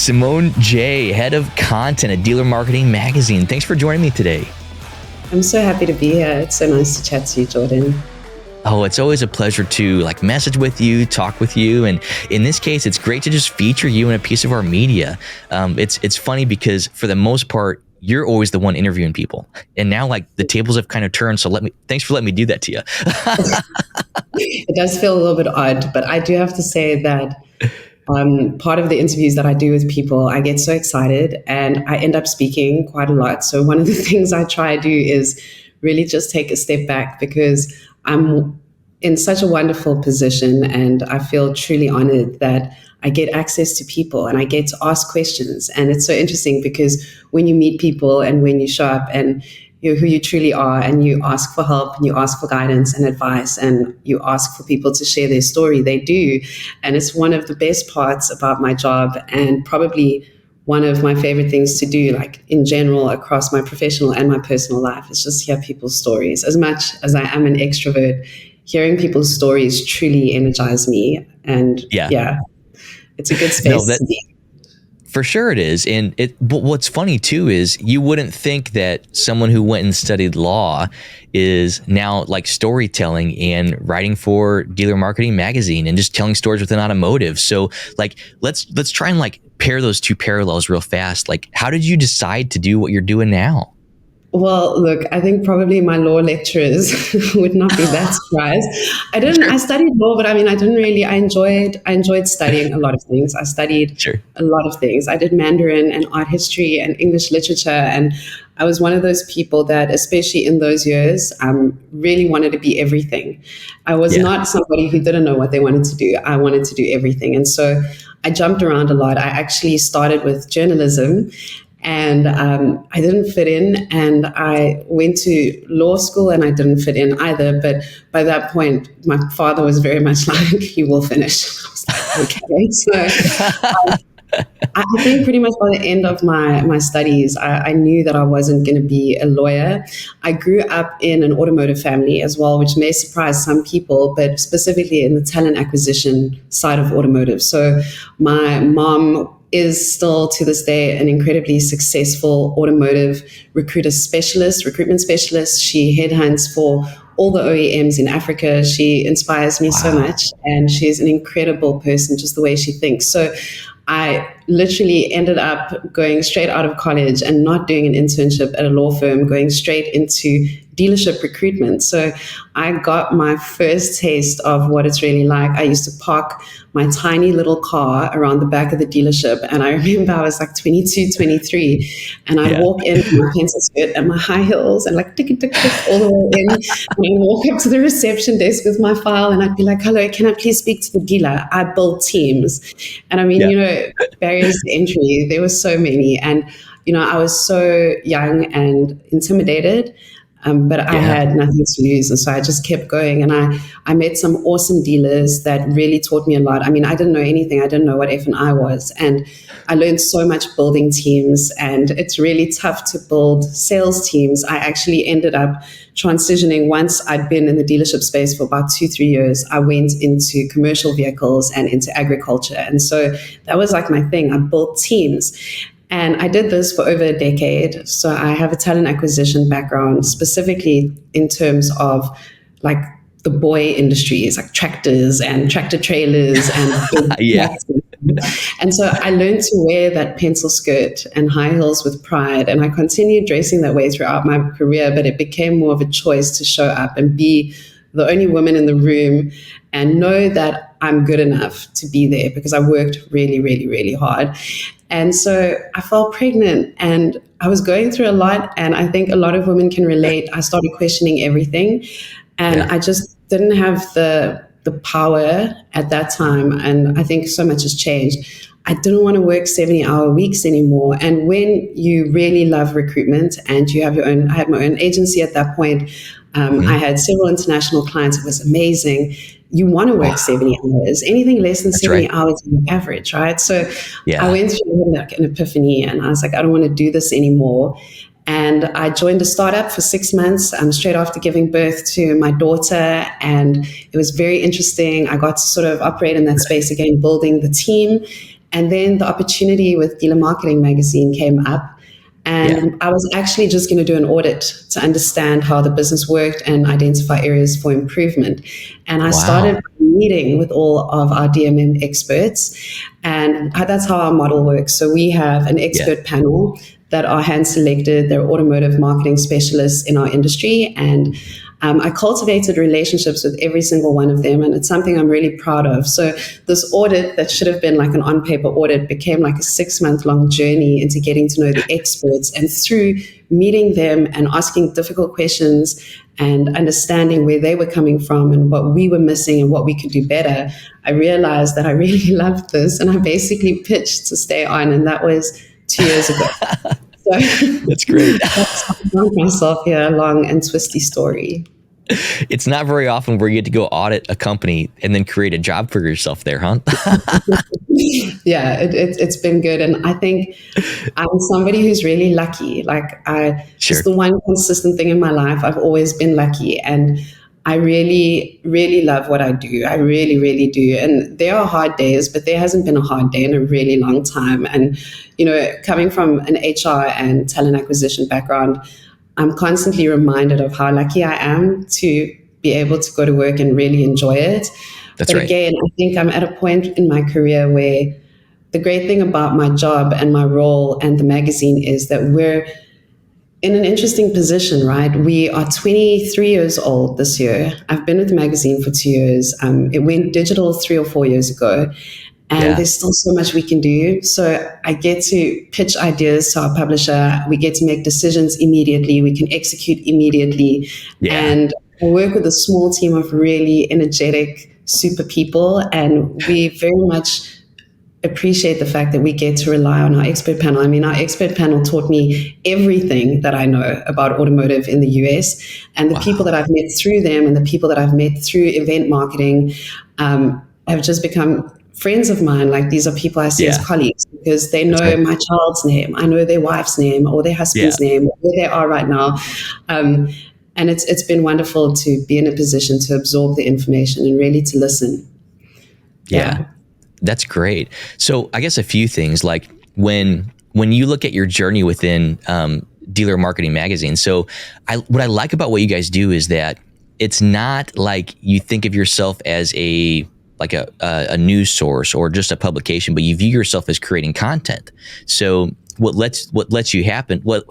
Cimone Jae, head of content at Dealer Marketing Magazine. Thanks for joining me today. I'm so happy to be here. It's so nice to chat to you, Jordan. Oh, it's always a pleasure to message with you, talk with you. And in this case, it's great to just feature you in a piece of our media. It's funny because for the most part, you're always the one interviewing people. And now the tables have kind of turned. So thanks for letting me do that to you. It does feel a little bit odd, but I do have to say that part of the interviews that I do with people, I get so excited and I end up speaking quite a lot. So one of the things I try to do is really just take a step back, because I'm in such a wonderful position and I feel truly honored that I get access to people and I get to ask questions. And it's so interesting because when you meet people and when you show up and you're who you truly are and you ask for help and you ask for guidance and advice and you ask for people to share their story, they do. And it's one of the best parts about my job and probably one of my favorite things to do, in general, across my professional and my personal life, is just hear people's stories. As much as I am an extrovert, hearing people's stories truly energize me. And yeah it's a good space to be. For sure it is. But what's funny too is you wouldn't think that someone who went and studied law is now storytelling and writing for Dealer Marketing Magazine and just telling stories within automotive. So let's try and pair those two parallels real fast. How did you decide to do what you're doing now? Well, look, I think probably my law lecturers would not be that surprised. I studied law, but I enjoyed studying a lot of things. I studied a lot of things. I did Mandarin and art history and English literature. And I was one of those people that, especially in those years, really wanted to be everything. I was not somebody who didn't know what they wanted to do. I wanted to do everything. And so I jumped around a lot. I actually started with journalism. And I didn't fit in, and I went to law school and I didn't fit in either. But by that point, my father was very much like, you will finish. I was like, okay. So I think pretty much by the end of my studies, I knew that I wasn't going to be a lawyer. I grew up in an automotive family as well, which may surprise some people, but specifically in the talent acquisition side of automotive. So my mom is still to this day an incredibly successful automotive recruitment specialist. She headhunts for all the OEMs in Africa. She inspires me so much, and she's an incredible person, just the way she thinks. So I literally ended up going straight out of college and not doing an internship at a law firm, going straight into dealership recruitment. So I got my first taste of what it's really like. I used to park my tiny little car around the back of the dealership. And I remember I was 22, 23, and I'd walk in with my pencil skirt and my high heels and tick, tick, tick, all the way in. And I'd walk up to the reception desk with my file and I'd be like, hello, can I please speak to the dealer? I build teams. And I mean, barriers to entry, there were so many. And, I was so young and intimidated. But I had nothing to lose. And so I just kept going. And I met some awesome dealers that really taught me a lot. I mean, I didn't know anything. I didn't know what F&I was. And I learned so much building teams. And it's really tough to build sales teams. I actually ended up transitioning. Once I'd been in the dealership space for about 2-3 years, I went into commercial vehicles and into agriculture. And so that was my thing. I built teams. And I did this for over a decade. So I have a talent acquisition background, specifically in terms of the boy industries, tractors and tractor trailers and And so I learned to wear that pencil skirt and high heels with pride. And I continued dressing that way throughout my career, but it became more of a choice to show up and be the only woman in the room and know that I'm good enough to be there, because I worked really, really, really hard. And so I fell pregnant and I was going through a lot. And I think a lot of women can relate. I started questioning everything. And I just didn't have the power at that time. And I think so much has changed. I didn't want to work 70-hour weeks anymore. And when you really love recruitment and you have I had my own agency at that point. I had several international clients. It was amazing. You want to work 70 hours. Anything less than 70 hours is the average, right? So I went through an epiphany and I was like, I don't want to do this anymore. And I joined a startup for 6 months straight after giving birth to my daughter. And it was very interesting. I got to sort of operate in that space again, building the team. And then the opportunity with Dealer Marketing Magazine came up. And I was actually just going to do an audit to understand how the business worked and identify areas for improvement. And I started meeting with all of our DMM experts. And that's how our model works. So we have an expert panel that are hand selected. They're automotive marketing specialists in our industry. And I cultivated relationships with every single one of them, and it's something I'm really proud of. So this audit that should have been like an on-paper audit became like a 6-month-long journey into getting to know the experts. And through meeting them and asking difficult questions and understanding where they were coming from and what we were missing and what we could do better, I realized that I really loved this, and I basically pitched to stay on, and that was 2 years ago. So that's great. That's myself here, a long and twisty story. It's not very often where you get to go audit a company and then create a job for yourself there, huh? Yeah, it's been good. And I think I'm somebody who's really lucky. Like just the one consistent thing in my life, I've always been lucky. And I really, really love what I do. I really, really do. And there are hard days, but there hasn't been a hard day in a really long time. And, coming from an HR and talent acquisition background, I'm constantly reminded of how lucky I am to be able to go to work and really enjoy it. But again, I think I'm at a point in my career where the great thing about my job and my role and the magazine is that we're in an interesting position, right? We are 23 years old this year. I've been with the magazine for 2 years. It went digital 3 or 4 years ago. And there's still so much we can do. So I get to pitch ideas to our publisher. We get to make decisions immediately. We can execute immediately. And I work with a small team of really energetic, super people. And we very much appreciate the fact that we get to rely on our expert panel. I mean, our expert panel taught me everything that I know about automotive in the US. And the people that I've met through them and the people that I've met through event marketing have just become friends of mine. Like, these are people I see as colleagues because they know my child's name. I know their wife's name or their husband's name, where they are right now. And it's been wonderful to be in a position to absorb the information and really to listen. Yeah. That's great. So I guess a few things, like when you look at your journey within Dealer Marketing Magazine. So what I like about what you guys do is that it's not like you think of yourself as a news source or just a publication, but you view yourself as creating content. So what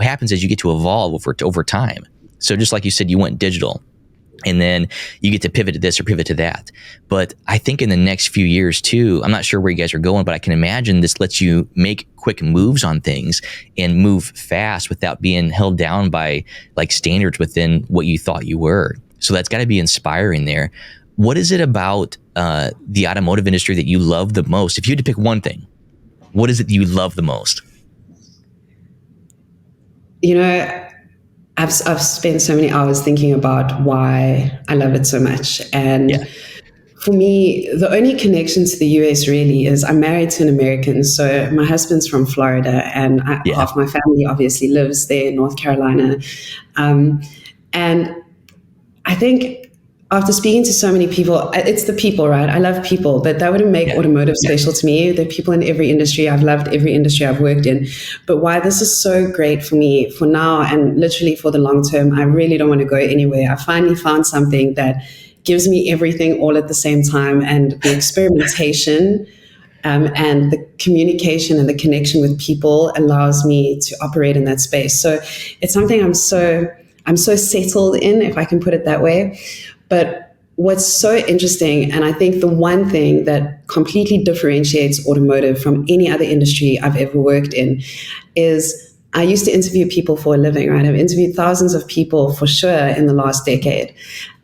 happens is you get to evolve over time. So just like you said, you went digital, and then you get to pivot to this or pivot to that. But I think in the next few years too, I'm not sure where you guys are going, but I can imagine this lets you make quick moves on things and move fast without being held down by like standards within what you thought you were. So that's got to be inspiring there. What is it about the automotive industry that you love the most? If you had to pick one thing, what is it that you love the most? I've spent so many hours thinking about why I love it so much. And for me, the only connection to the US really is I'm married to an American. So my husband's from Florida, and half my family obviously lives there in North Carolina. And I think after speaking to so many people, it's the people, right? I love people, but that wouldn't make automotive special to me. There are people in every industry. I've loved every industry I've worked in. But why this is so great for me for now and literally for the long term, I really don't want to go anywhere. I finally found something that gives me everything all at the same time, and the experimentation and the communication and the connection with people allows me to operate in that space. So it's something I'm so settled in, if I can put it that way. But what's so interesting, and I think the one thing that completely differentiates automotive from any other industry I've ever worked in is I used to interview people for a living, right? I've interviewed thousands of people for sure in the last decade.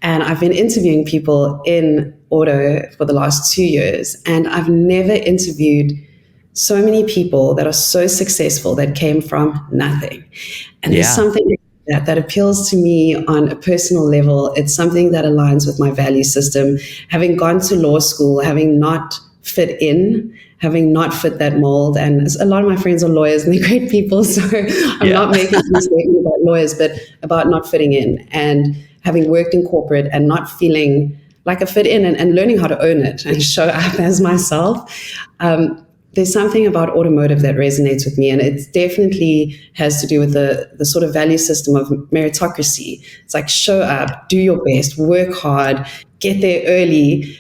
And I've been interviewing people in auto for the last 2 years. And I've never interviewed so many people that are so successful that came from nothing. And there's something that appeals to me on a personal level. It's something that aligns with my value system. Having gone to law school, having not fit in, having not fit that mold. And a lot of my friends are lawyers and they're great people. So I'm not making a statement about lawyers, but about not fitting in and having worked in corporate and not feeling like a fit in and learning how to own it and show up as myself. there's something about automotive that resonates with me, and it definitely has to do with the sort of value system of meritocracy. It's like show up, do your best, work hard, get there early.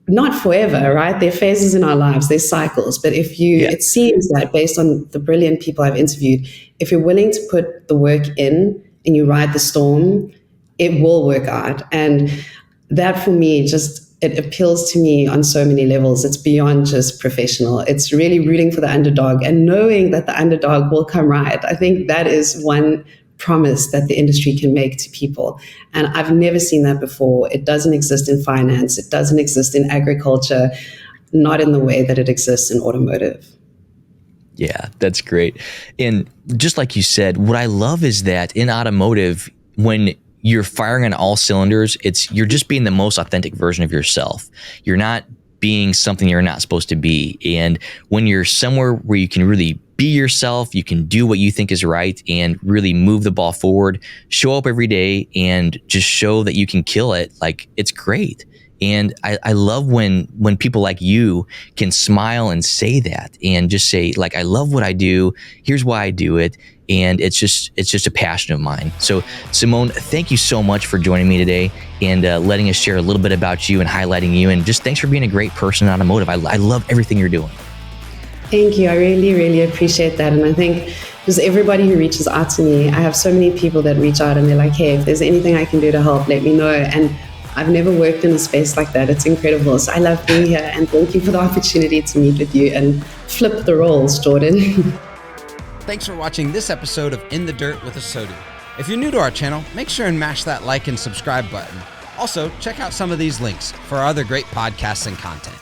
Not forever, right? There are phases in our lives, there's cycles. But it seems that based on the brilliant people I've interviewed, if you're willing to put the work in and you ride the storm, it will work out. And that for me, it appeals to me on so many levels. It's beyond just professional. It's really rooting for the underdog and knowing that the underdog will come right. I think that is one promise that the industry can make to people. And I've never seen that before. It doesn't exist in finance. It doesn't exist in agriculture, not in the way that it exists in automotive. Yeah, that's great. And just like you said, what I love is that in automotive, when you're firing on all cylinders, you're just being the most authentic version of yourself. You're not being something you're not supposed to be. And when you're somewhere where you can really be yourself, you can do what you think is right and really move the ball forward, show up every day and just show that you can kill it. Like, it's great. And I love when people like you can smile and say that and just say, like, I love what I do. Here's why I do it. And it's just a passion of mine. So Cimone, thank you so much for joining me today and letting us share a little bit about you and highlighting you. And just thanks for being a great person in automotive. I love everything you're doing. Thank you. I really, really appreciate that. And I think just everybody who reaches out to me, I have so many people that reach out and they're like, hey, if there's anything I can do to help, let me know. And I've never worked in a space like that. It's incredible. So I love being here, and thank you for the opportunity to meet with you and flip the roles, Jordan. Thanks for watching this episode of In the Dirt with ASOTU. If you're new to our channel, make sure and mash that like and subscribe button. Also, check out some of these links for our other great podcasts and content.